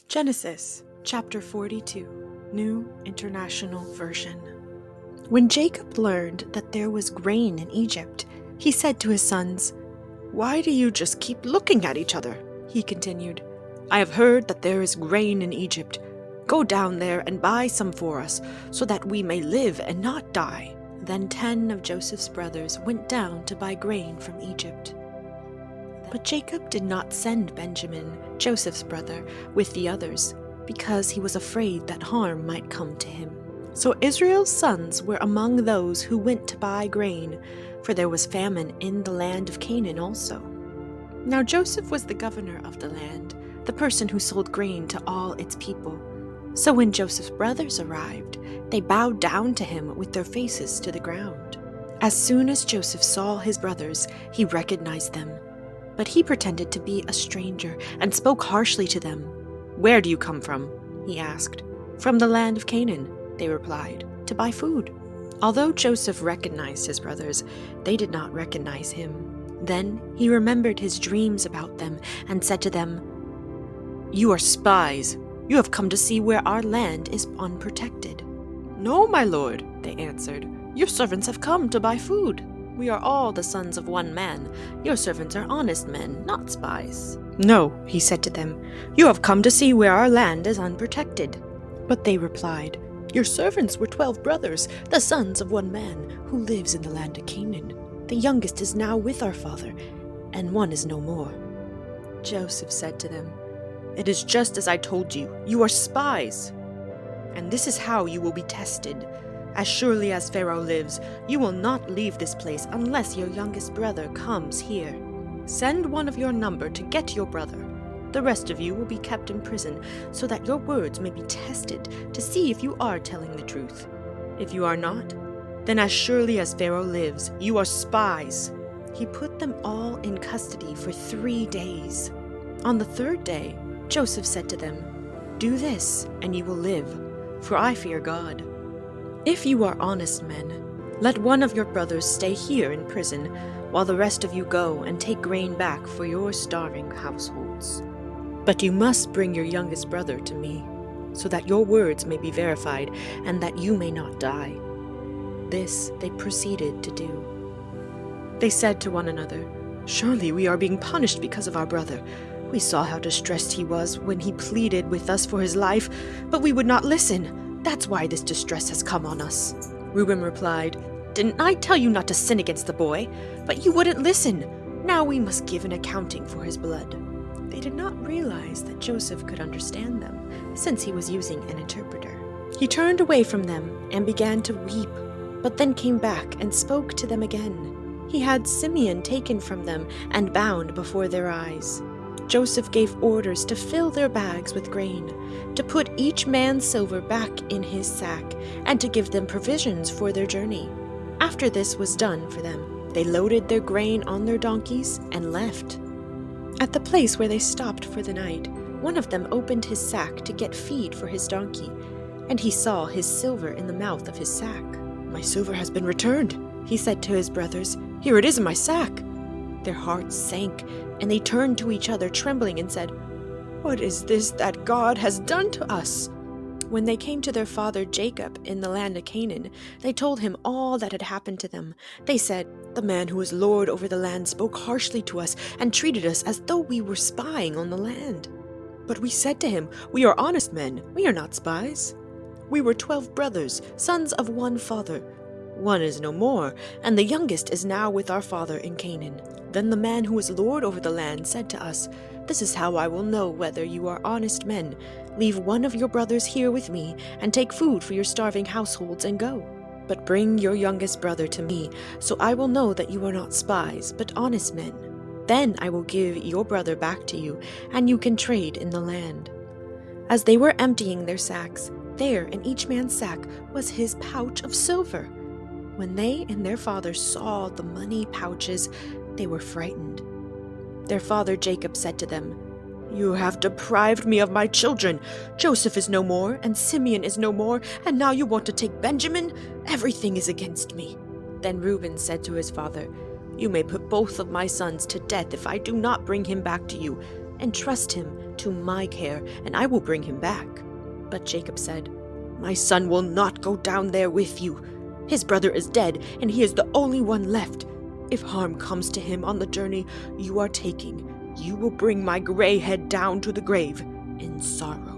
Genesis chapter 42, New International Version. When Jacob learned that there was grain in Egypt, he said to his sons, "Why do you just keep looking at each other?" He continued, "I have heard that there is grain in Egypt. Go down there and buy some for us, so that we may live and not die." Then 10 of Joseph's brothers went down to buy grain from Egypt. But Jacob did not send Benjamin, Joseph's brother, with the others, because he was afraid that harm might come to him. So Israel's sons were among those who went to buy grain, for there was famine in the land of Canaan also. Now Joseph was the governor of the land, the person who sold grain to all its people. So when Joseph's brothers arrived, they bowed down to him with their faces to the ground. As soon as Joseph saw his brothers, he recognized them. But he pretended to be a stranger and spoke harshly to them. "Where do you come from?" he asked. "From the land of Canaan," they replied, "to buy food." Although Joseph recognized his brothers, they did not recognize him. Then he remembered his dreams about them and said to them, "You are spies. You have come to see where our land is unprotected." "No, my lord," they answered. "Your servants have come to buy food. We are all the sons of one man. Your servants are honest men, not spies." "No," he said to them, "you have come to see where our land is unprotected." But they replied, "Your servants were 12 brothers, the sons of one man, who lives in the land of Canaan. The youngest is now with our father, and one is no more." Joseph said to them, "It is just as I told you. You are spies. And this is how you will be tested. As surely as Pharaoh lives, you will not leave this place unless your youngest brother comes here. Send one of your number to get your brother. The rest of you will be kept in prison, so that your words may be tested to see if you are telling the truth. If you are not, then as surely as Pharaoh lives, you are spies." He put them all in custody for 3 days. On the 3rd day, Joseph said to them, "Do this, and you will live, for I fear God. If you are honest men, let one of your brothers stay here in prison, while the rest of you go and take grain back for your starving households. But you must bring your youngest brother to me, so that your words may be verified, and that you may not die." This they proceeded to do. They said to one another, "Surely we are being punished because of our brother. We saw how distressed he was when he pleaded with us for his life, but we would not listen. That's why this distress has come on us." Reuben replied, "Didn't I tell you not to sin against the boy? But you wouldn't listen. Now we must give an accounting for his blood." They did not realize that Joseph could understand them, since he was using an interpreter. He turned away from them and began to weep, but then came back and spoke to them again. He had Simeon taken from them and bound before their eyes. Joseph gave orders to fill their bags with grain, to put each man's silver back in his sack, and to give them provisions for their journey. After this was done for them, they loaded their grain on their donkeys and left. At the place where they stopped for the night, one of them opened his sack to get feed for his donkey, and he saw his silver in the mouth of his sack. "My silver has been returned," he said to his brothers. "Here it is in my sack." Their hearts sank, and they turned to each other trembling and said, "What is this that God has done to us?" When they came to their father Jacob in the land of Canaan, they told him all that had happened to them. They said, "The man who is lord over the land spoke harshly to us and treated us as though we were spying on the land. But we said to him, 'We are honest men, we are not spies. We were 12 brothers, sons of one father. One is no more, and the youngest is now with our father in Canaan.' Then the man who is lord over the land said to us, 'This is how I will know whether you are honest men. Leave one of your brothers here with me, and take food for your starving households and go. But bring your youngest brother to me, so I will know that you are not spies, but honest men. Then I will give your brother back to you, and you can trade in the land.' As they were emptying their sacks, there in each man's sack was his pouch of silver. When they and their father saw the money pouches, they were frightened. Their father Jacob said to them, 'You have deprived me of my children. Joseph is no more, and Simeon is no more, and now you want to take Benjamin? Everything is against me.' Then Reuben said to his father, 'You may put both of my sons to death if I do not bring him back to you, Entrust him to my care, and I will bring him back." But Jacob said, "My son will not go down there with you. His brother is dead, and he is the only one left. If harm comes to him on the journey you are taking, you will bring my gray head down to the grave in sorrow."